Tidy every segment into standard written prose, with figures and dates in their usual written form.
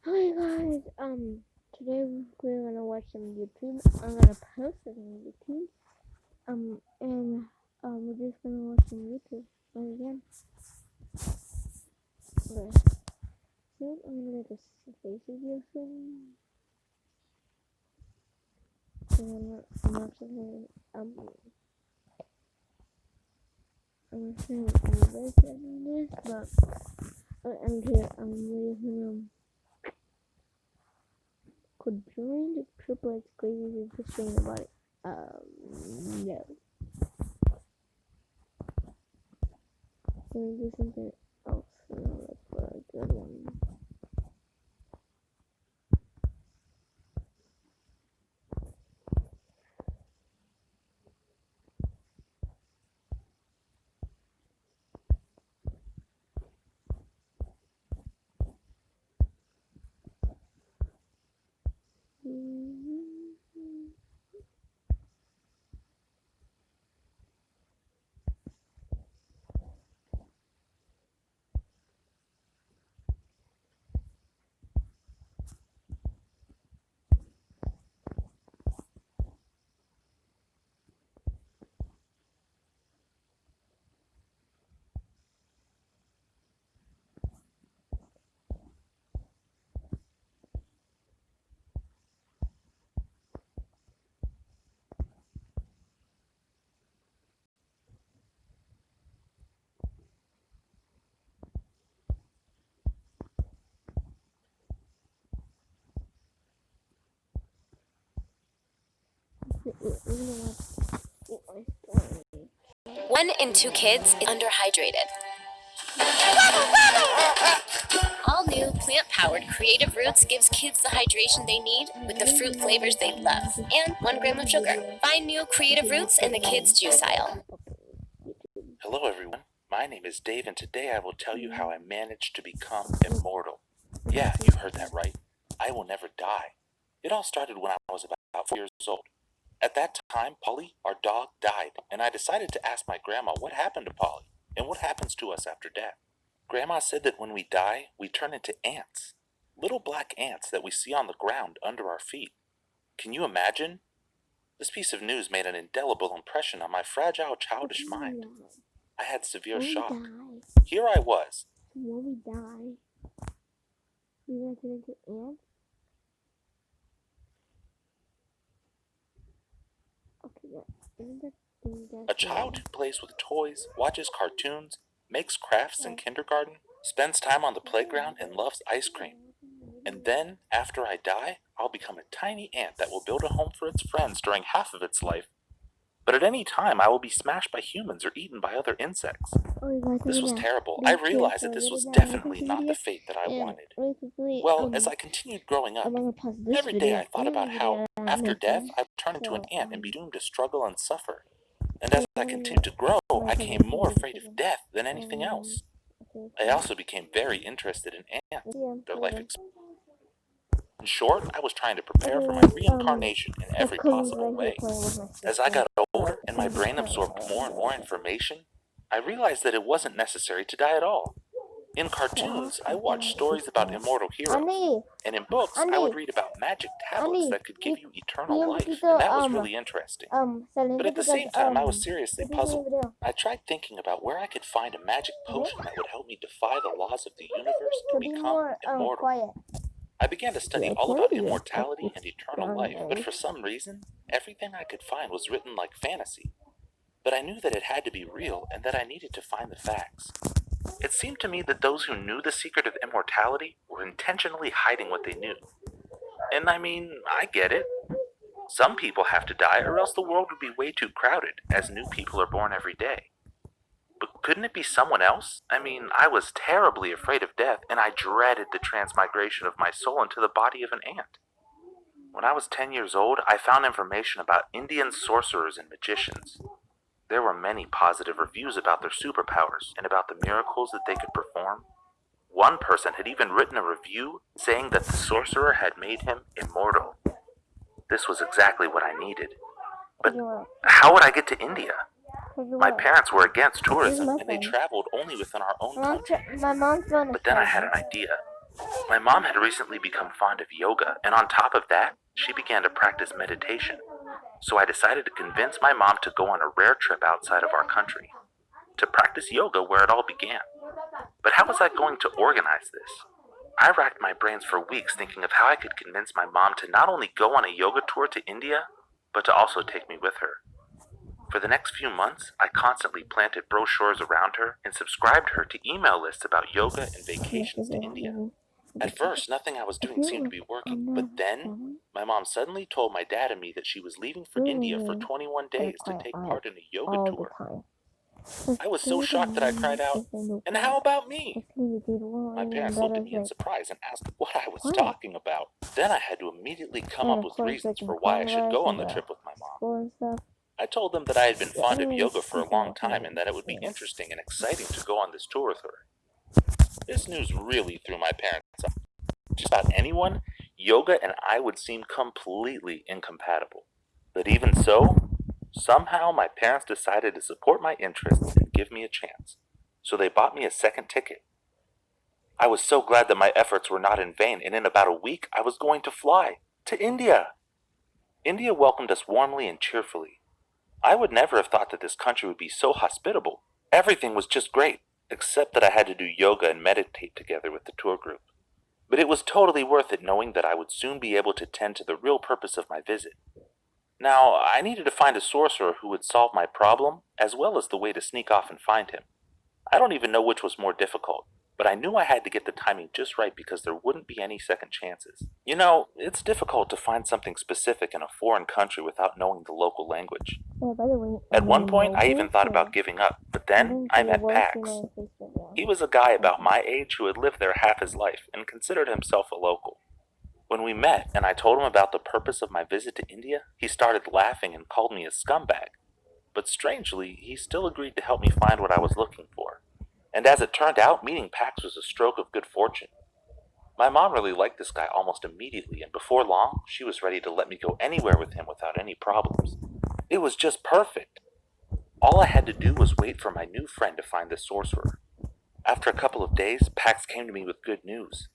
Hi guys, today we're gonna watch some YouTube. I'm gonna post it on YouTube. And we're just gonna watch some YouTube. And again, okay. So I'm gonna make a face video soon. And I'm not saying I'm saying I'm very excited on this, but I'm here. I'm really could join the triplets crazy just saying about it. No. Let me do something else. Look for a good one. One in two kids is underhydrated. All new plant-powered Creative Roots gives kids the hydration they need with the fruit flavors they love and 1 gram of sugar. Find new Creative Roots in the kids' juice aisle. Hello everyone, my name is Dave and today I will tell you how I managed to become immortal. Yeah, you heard that right. I will never die. It all started when I was about 4 years old. At that time, Polly, our dog, died, and I decided to ask my grandma what happened to Polly and what happens to us after death. Grandma said that when we die, we turn into ants. Little black ants that we see on the ground under our feet. Can you imagine? This piece of news made an indelible impression on my fragile childish mind. I had severe shock. Here I was. When we die, we're gonna turn into ants? Okay, isn't that thing A child who plays with toys, watches cartoons, makes crafts in kindergarten, spends time on the playground, and loves ice cream. And then, after I die, I'll become a tiny ant that will build a home for its friends during half of its life. But at any time, I will be smashed by humans or eaten by other insects. This was terrible. I realized that this was definitely not the fate that I wanted. Well, as I continued growing up, every day I thought about how, after death, I would turn into an ant and be doomed to struggle and suffer. And as I continued to grow, I became more afraid of death than anything else. I also became very interested in ants, their life experience. In short, I was trying to prepare for my reincarnation in every possible way. As I got older and my brain absorbed more and more information, I realized that it wasn't necessary to die at all. In cartoons, I watched stories about immortal heroes, and in books, I would read about magic tablets that could give you eternal life, and that was really interesting. But at the same time, I was seriously puzzled. I tried thinking about where I could find a magic potion that would help me defy the laws of the universe and become immortal. I began to study all about immortality and eternal life, but for some reason, everything I could find was written like fantasy. But I knew that it had to be real and that I needed to find the facts. It seemed to me that those who knew the secret of immortality were intentionally hiding what they knew. And I mean, I get it. Some people have to die or else the world would be way too crowded, as new people are born every day. But couldn't it be someone else? I mean, I was terribly afraid of death, and I dreaded the transmigration of my soul into the body of an ant. When I was 10 years old, I found information about Indian sorcerers and magicians. There were many positive reviews about their superpowers and about the miracles that they could perform. One person had even written a review saying that the sorcerer had made him immortal. This was exactly what I needed. But how would I get to India? My parents were against tourism and they traveled only within our own country. But then I had an idea. My mom had recently become fond of yoga, and on top of that, she began to practice meditation. So I decided to convince my mom to go on a rare trip outside of our country to practice yoga where it all began. But how was I going to organize this? I racked my brains for weeks thinking of how I could convince my mom to not only go on a yoga tour to India, but to also take me with her. For the next few months, I constantly planted brochures around her and subscribed her to email lists about yoga and vacations to India. At first, nothing I was doing seemed to be working, but then my mom suddenly told my dad and me that she was leaving for India for 21 days to take part in a yoga tour. I was so shocked that I cried out, "And how about me?" My parents looked at me in surprise and asked what I was talking about. Then I had to immediately come up with reasons for why I should go on the trip with my mom. I told them that I had been fond of yoga for a long time and that it would be interesting and exciting to go on this tour with her. This news really threw my parents off. Just about anyone, yoga and I would seem completely incompatible. But even so, somehow my parents decided to support my interests and give me a chance. So they bought me a second ticket. I was so glad that my efforts were not in vain, and in about a week I was going to fly to India. India welcomed us warmly and cheerfully. I would never have thought that this country would be so hospitable. Everything was just great, except that I had to do yoga and meditate together with the tour group. But it was totally worth it knowing that I would soon be able to tend to the real purpose of my visit. Now, I needed to find a sorcerer who would solve my problem, as well as the way to sneak off and find him. I don't even know which was more difficult, but I knew I had to get the timing just right because there wouldn't be any second chances. You know, it's difficult to find something specific in a foreign country without knowing the local language. At one point, I even thought about giving up, but then I met Pax. He was a guy about my age who had lived there half his life and considered himself a local. When we met and I told him about the purpose of my visit to India, he started laughing and called me a scumbag. But strangely, he still agreed to help me find what I was looking for. And as it turned out, meeting Pax was a stroke of good fortune. My mom really liked this guy almost immediately, and before long, she was ready to let me go anywhere with him without any problems. It was just perfect. All I had to do was wait for my new friend to find the sorcerer. After a couple of days, Pax came to me with good news.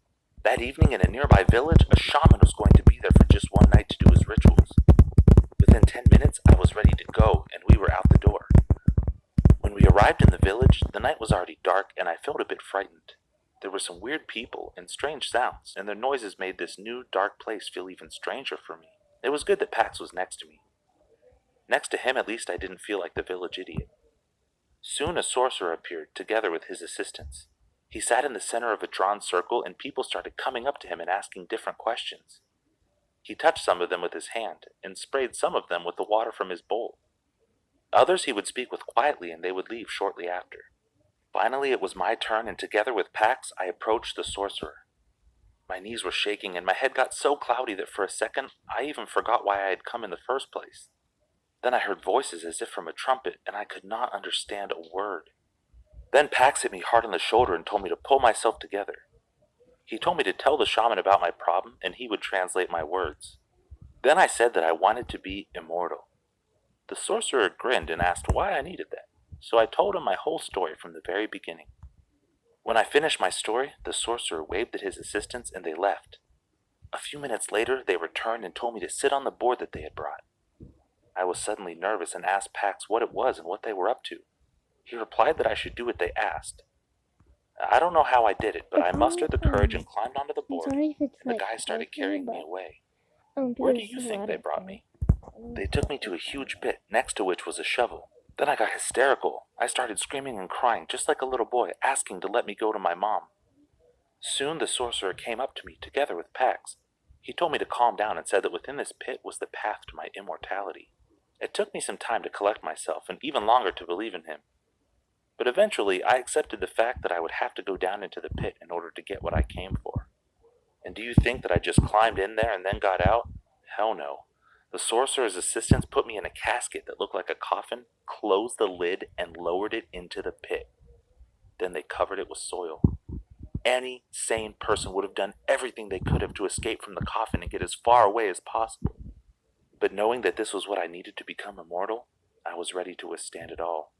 That evening in a nearby village, a shaman was going to be there for just one night to do his rituals. Within 10 minutes, I was ready to go, and we were out the door. When we arrived in the village, the night was already dark, and I felt a bit frightened. There were some weird people and strange sounds, and their noises made this new, dark place feel even stranger for me. It was good that Pax was next to me. Next to him, at least, I didn't feel like the village idiot. Soon a sorcerer appeared, together with his assistants. He sat in the center of a drawn circle, and people started coming up to him and asking different questions. He touched some of them with his hand, and sprayed some of them with the water from his bowl. Others he would speak with quietly, and they would leave shortly after. Finally, it was my turn, and together with Pax, I approached the sorcerer. My knees were shaking, and my head got so cloudy that for a second, I even forgot why I had come in the first place. Then I heard voices as if from a trumpet, and I could not understand a word. Then Pax hit me hard on the shoulder and told me to pull myself together. He told me to tell the shaman about my problem, and he would translate my words. Then I said that I wanted to be immortal. The sorcerer grinned and asked why I needed that, so I told him my whole story from the very beginning. When I finished my story, the sorcerer waved at his assistants and they left. A few minutes later, they returned and told me to sit on the board that they had brought. I was suddenly nervous and asked Pax what it was and what they were up to. He replied that I should do what they asked. I don't know how I did it, but I mustered the courage and climbed onto the board, and the guy started carrying me away. Where do you think they brought me? They took me to a huge pit, next to which was a shovel. Then I got hysterical. I started screaming and crying, just like a little boy, asking to let me go to my mom. Soon the sorcerer came up to me, together with Pax. He told me to calm down and said that within this pit was the path to my immortality. It took me some time to collect myself, and even longer to believe in him. But eventually, I accepted the fact that I would have to go down into the pit in order to get what I came for. And do you think that I just climbed in there and then got out? Hell no. The sorcerer's assistants put me in a casket that looked like a coffin, closed the lid, and lowered it into the pit. Then they covered it with soil. Any sane person would have done everything they could have to escape from the coffin and get as far away as possible. But knowing that this was what I needed to become immortal, I was ready to withstand it all.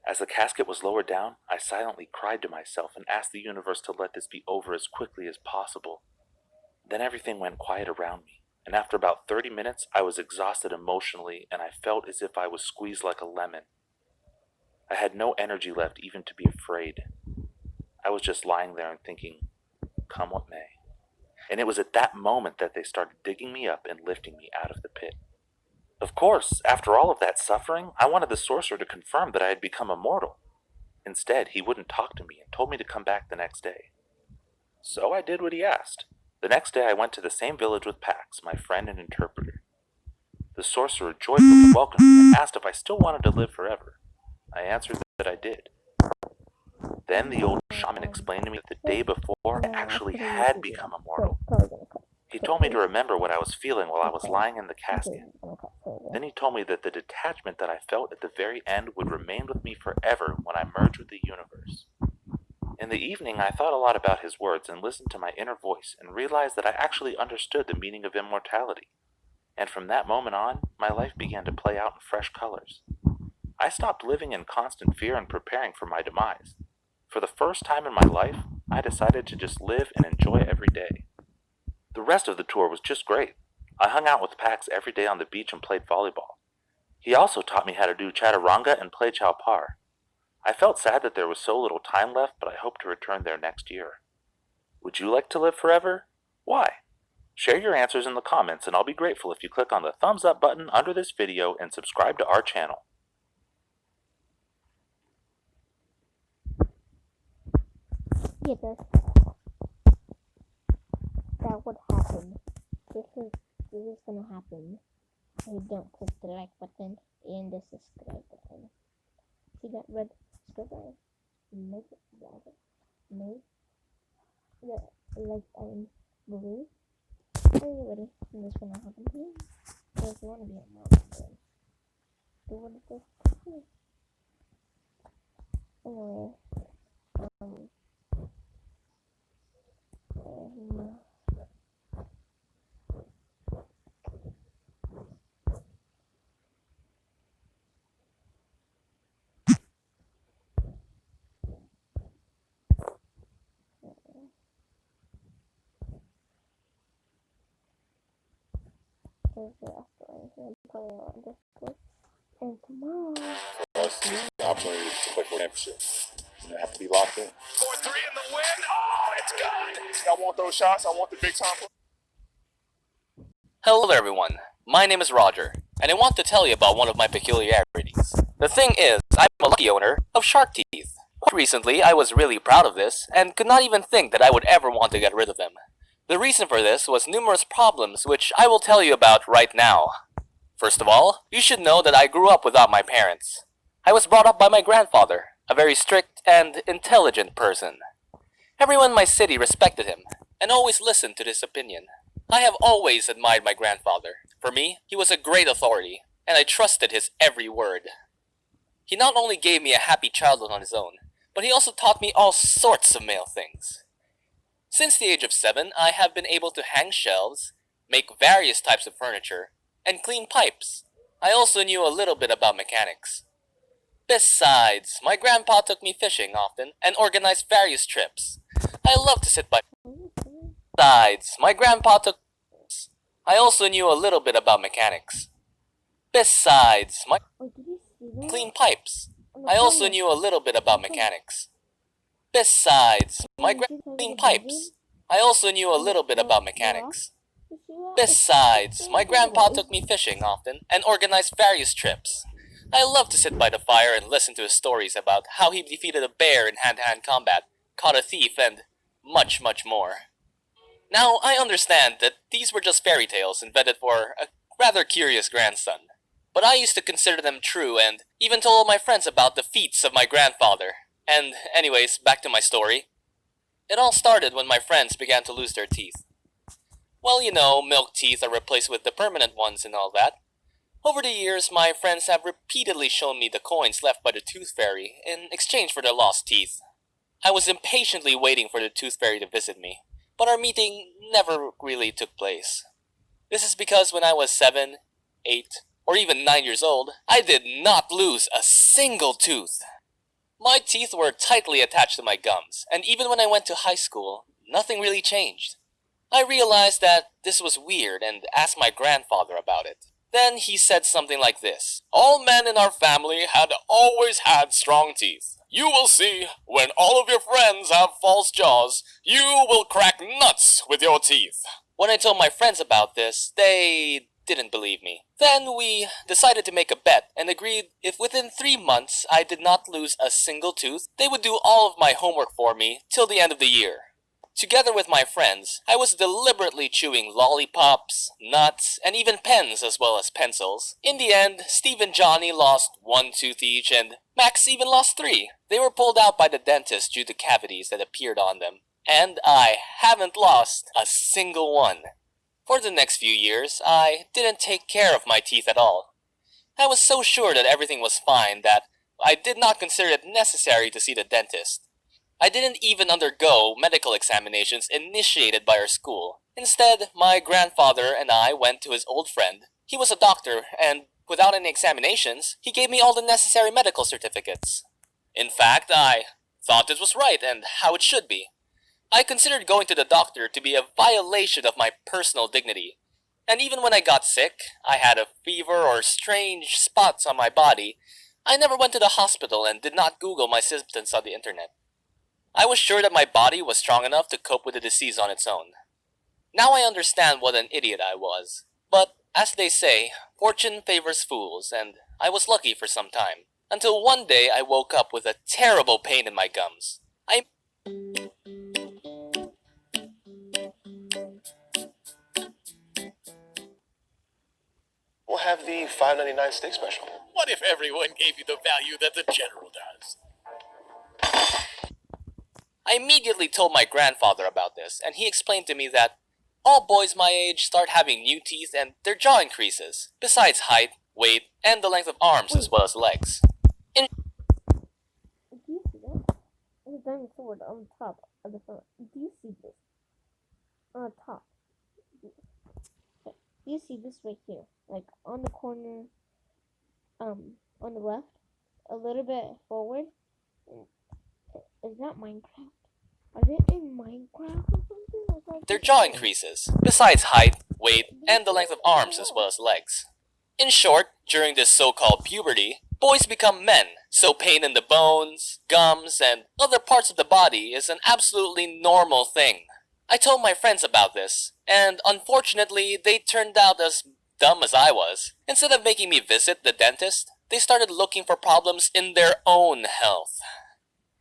As the casket was lowered down, I silently cried to myself and asked the universe to let this be over as quickly as possible. Then everything went quiet around me, and after about 30 minutes, I was exhausted emotionally and I felt as if I was squeezed like a lemon. I had no energy left even to be afraid. I was just lying there and thinking, come what may. And it was at that moment that they started digging me up and lifting me out of the pit. Of course, after all of that suffering, I wanted the sorcerer to confirm that I had become immortal. Instead, he wouldn't talk to me and told me to come back the next day. So I did what he asked. The next day I went to the same village with Pax, my friend and interpreter. The sorcerer joyfully welcomed me and asked if I still wanted to live forever. I answered that I did. Then the old shaman explained to me that the day before I actually had become immortal. He told me to remember what I was feeling while I was lying in the casket. Then he told me that the detachment that I felt at the very end would remain with me forever when I merged with the universe. In the evening, I thought a lot about his words and listened to my inner voice and realized that I actually understood the meaning of immortality. And from that moment on, my life began to play out in fresh colors. I stopped living in constant fear and preparing for my demise. For the first time in my life, I decided to just live and enjoy every day. The rest of the tour was just great. I hung out with Pax every day on the beach and played volleyball. He also taught me how to do chaturanga and play chowpar. I felt sad that there was so little time left, but I hope to return there next year. Would you like to live forever? Why? Share your answers in the comments, and I'll be grateful if you click on the thumbs up button under this video and subscribe to our channel. Yeah, that would happen. This is gonna happen. So don't click the like button and the subscribe button. See that red subscribe button? Make it black. Make the like button blue. Are you ready? And this gonna happen to you. So if you wanna be a mom, do what it does. Anyway, there's the after and play on Discord. And tomorrow, The opportunity to play for championship. You have to be locked in. 4-3 in the win. Oh, it's good. I want those shots. I want the big time. Hello there everyone, my name is Roger, and I want to tell you about one of my peculiarities. The thing is, I'm a lucky owner of shark teeth. Quite recently, I was really proud of this, and could not even think that I would ever want to get rid of them. The reason for this was numerous problems, which I will tell you about right now. First of all, you should know that I grew up without my parents. I was brought up by my grandfather, a very strict and intelligent person. Everyone in my city respected him, and always listened to his opinion. I have always admired my grandfather. For me, he was a great authority, and I trusted his every word. He not only gave me a happy childhood on his own, but he also taught me all sorts of male things. Since the age of 7, I have been able to hang shelves, make various types of furniture, and clean pipes. I also knew a little bit about mechanics. Besides, my grandpa took me fishing often and organized various trips. I love to sit by. Besides, my grandpa took. I also knew a little bit about mechanics. Besides, my clean pipes. I also knew a little bit about mechanics. Besides, my clean pipes. I also knew a little bit about mechanics. Besides, my grandpa took me fishing often and organized various trips. I love to sit by the fire and listen to his stories about how he defeated a bear in hand-to-hand combat, caught a thief, and much, much more. Now, I understand that these were just fairy tales invented for a rather curious grandson. But I used to consider them true and even told my friends about the feats of my grandfather. And anyways, back to my story. It all started when my friends began to lose their teeth. Well, you know, milk teeth are replaced with the permanent ones and all that. Over the years, my friends have repeatedly shown me the coins left by the tooth fairy in exchange for their lost teeth. I was impatiently waiting for the tooth fairy to visit me, but our meeting never really took place. This is because when I was 7, 8, or even 9 years old, I did not lose a single tooth. My teeth were tightly attached to my gums, and even when I went to high school, nothing really changed. I realized that this was weird and asked my grandfather about it. Then he said something like this: "All men in our family had always had strong teeth. You will see, when all of your friends have false jaws, you will crack nuts with your teeth." When I told my friends about this, they didn't believe me. Then we decided to make a bet and agreed if within 3 months I did not lose a single tooth, they would do all of my homework for me till the end of the year. Together with my friends, I was deliberately chewing lollipops, nuts, and even pens as well as pencils. In the end, Steve and Johnny lost 1 tooth each, and Max even lost 3. They were pulled out by the dentist due to cavities that appeared on them. And I haven't lost a single one. For the next few years, I didn't take care of my teeth at all. I was so sure that everything was fine that I did not consider it necessary to see the dentist. I didn't even undergo medical examinations initiated by our school. Instead, my grandfather and I went to his old friend. He was a doctor, and without any examinations, he gave me all the necessary medical certificates. In fact, I thought this was right and how it should be. I considered going to the doctor to be a violation of my personal dignity. And even when I got sick, I had a fever or strange spots on my body, I never went to the hospital and did not Google my symptoms on the internet. I was sure that my body was strong enough to cope with the disease on its own. Now I understand what an idiot I was. But, as they say, fortune favors fools, and I was lucky for some time. Until one day I woke up with a terrible pain in my gums. We'll have the $5.99 steak special. What if everyone gave you the value that the general does? I immediately told my grandfather about this, and he explained to me that all boys my age start having new teeth and their jaw increases, besides height, weight, and the length of arms as well as legs. Do you see that? There's a diamond sword on top of the phone. Do you see this? On the top. Do you see this right here? Like on the corner, on the left, a little bit forward. Is that Minecraft? Are they in Minecraft or something? Their jaw increases, besides height, weight, and the length of arms as well as legs. In short, during this so-called puberty, boys become men, so pain in the bones, gums, and other parts of the body is an absolutely normal thing. I told my friends about this, and unfortunately, they turned out as dumb as I was. Instead of making me visit the dentist, they started looking for problems in their own health.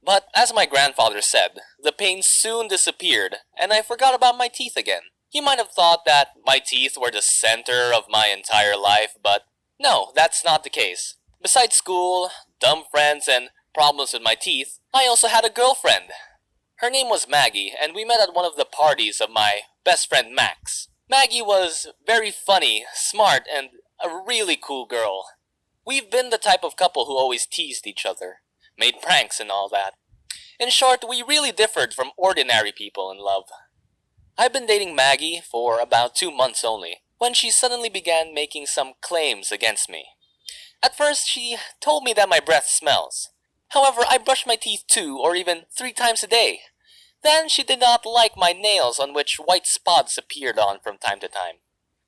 But as my grandfather said, the pain soon disappeared, and I forgot about my teeth again. He might have thought that my teeth were the center of my entire life, but no, that's not the case. Besides school, dumb friends, and problems with my teeth, I also had a girlfriend. Her name was Maggie, and we met at one of the parties of my best friend Max. Maggie was very funny, smart, and a really cool girl. We've been the type of couple who always teased each other, made pranks and all that. In short, we really differed from ordinary people in love. I've been dating Maggie for about 2 months only, when she suddenly began making some claims against me. At first, she told me that my breath smells. However, I brush my teeth 2 or even 3 times a day. Then she did not like my nails on which white spots appeared on from time to time.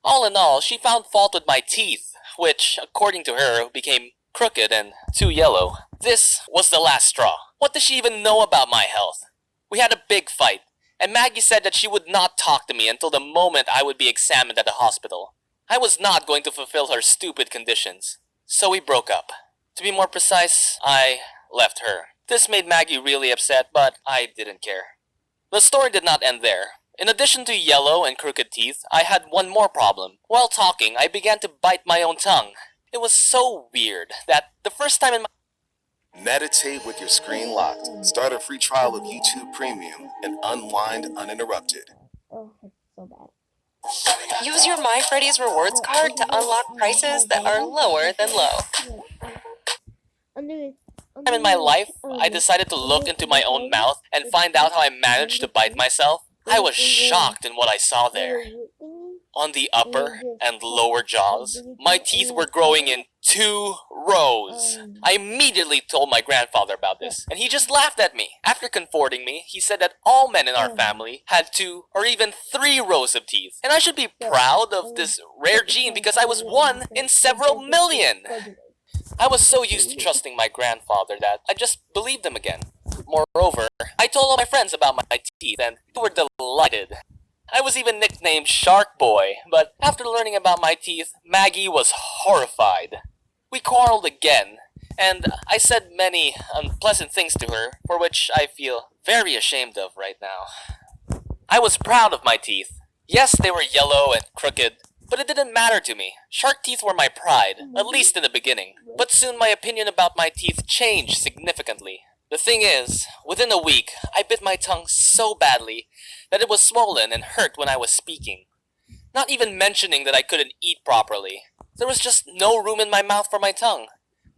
All in all, she found fault with my teeth, which, according to her, became crooked and too yellow. This was the last straw. What does she even know about my health? We had a big fight, and Maggie said that she would not talk to me until the moment I would be examined at the hospital. I was not going to fulfill her stupid conditions, so we broke up. To be more precise, I left her. This made Maggie really upset, but I didn't care. The story did not end there. In addition to yellow and crooked teeth, I had one more problem. While talking, I began to bite my own tongue. It was so weird that the first time in my Meditate with your screen locked. Start a free trial of YouTube Premium and unwind uninterrupted. Oh, it's so bad. Use your My Freddy's Rewards card to unlock prices that are lower than low. in my life, I decided to look into my own mouth and find out how I managed to bite myself. I was shocked in what I saw there. On the upper and lower jaws, my teeth were growing in 2 rows. I immediately told my grandfather about this, and he just laughed at me. After comforting me, he said that all men in our family had 2 or even 3 rows of teeth, and I should be proud of this rare gene because I was one in several million. I was so used to trusting my grandfather that I just believed him again. Moreover, I told all my friends about my teeth, and they were delighted. I was even nicknamed Shark Boy, but after learning about my teeth, Maggie was horrified. We quarreled again, and I said many unpleasant things to her, for which I feel very ashamed of right now. I was proud of my teeth. Yes, they were yellow and crooked, but it didn't matter to me. Shark teeth were my pride, at least in the beginning. But soon my opinion about my teeth changed significantly. The thing is, within a week, I bit my tongue so badly that it was swollen and hurt when I was speaking. Not even mentioning that I couldn't eat properly. There was just no room in my mouth for my tongue.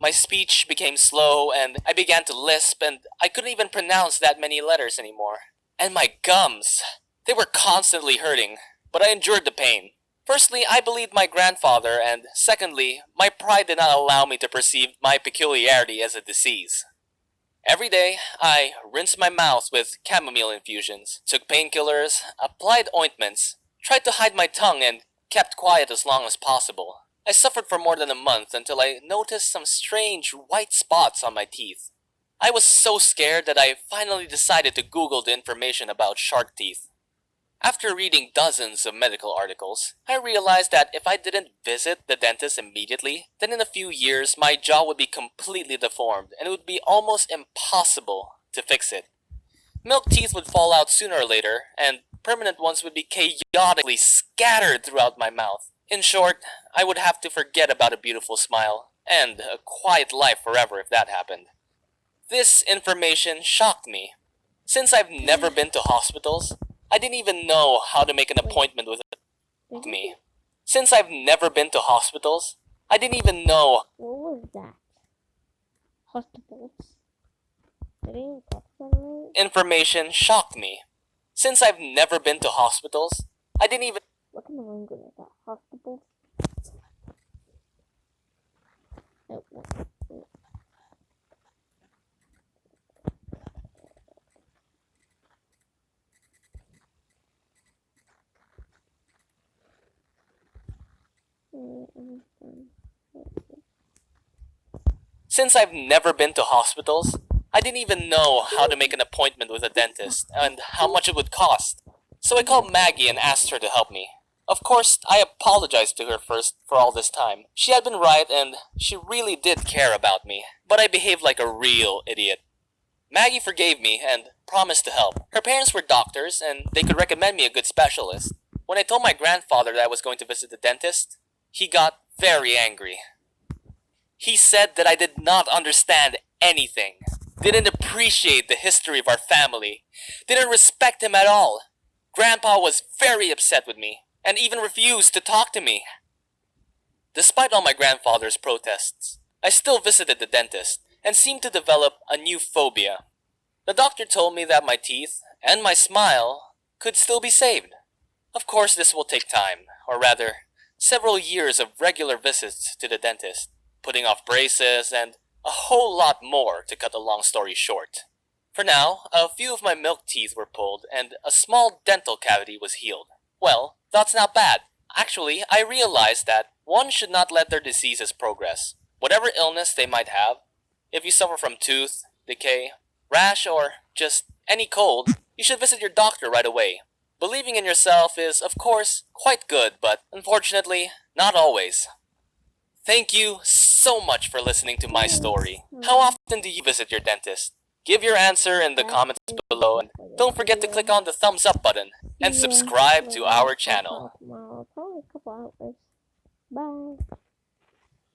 My speech became slow, and I began to lisp, and I couldn't even pronounce that many letters anymore. And my gums! They were constantly hurting, but I endured the pain. Firstly, I believed my grandfather, and secondly, my pride did not allow me to perceive my peculiarity as a disease. Every day, I rinsed my mouth with chamomile infusions, took painkillers, applied ointments, tried to hide my tongue, and kept quiet as long as possible. I suffered for more than a month until I noticed some strange white spots on my teeth. I was so scared that I finally decided to Google the information about shark teeth. After reading dozens of medical articles, I realized that if I didn't visit the dentist immediately, then in a few years my jaw would be completely deformed and it would be almost impossible to fix it. Milk teeth would fall out sooner or later, and permanent ones would be chaotically scattered throughout my mouth. In short, I would have to forget about a beautiful smile and a quiet life forever if that happened. This information shocked me. Since I've never been to hospitals, I didn't even know how to make an appointment with me. Since I've never been to hospitals, I didn't even know. What was that? Hospitals? Did you talk about it? Information shocked me. Since I've never been to hospitals, I didn't even. What kind of language is that? Hospitals? Oh, wait. Since I've never been to hospitals, I didn't even know how to make an appointment with a dentist and how much it would cost. So I called Maggie and asked her to help me. Of course, I apologized to her first for all this time. She had been right and she really did care about me, but I behaved like a real idiot. Maggie forgave me and promised to help. Her parents were doctors and they could recommend me a good specialist. When I told my grandfather that I was going to visit the dentist, he got very angry. He said that I did not understand anything, didn't appreciate the history of our family, didn't respect him at all. Grandpa was very upset with me and even refused to talk to me. Despite all my grandfather's protests, I still visited the dentist and seemed to develop a new phobia. The doctor told me that my teeth and my smile could still be saved. Of course, this will take time, or rather, several years of regular visits to the dentist, putting off braces, and a whole lot more to cut a long story short. For now, a few of my milk teeth were pulled and a small dental cavity was healed. Well, that's not bad. Actually, I realized that one should not let their diseases progress. Whatever illness they might have, if you suffer from tooth, decay, rash, or just any cold, you should visit your doctor right away. Believing in yourself is, of course, quite good, but unfortunately, not always. Thank you so much for listening to my story. How often do you visit your dentist? Give your answer in the comments below, and don't forget to click on the thumbs up button and subscribe to our channel.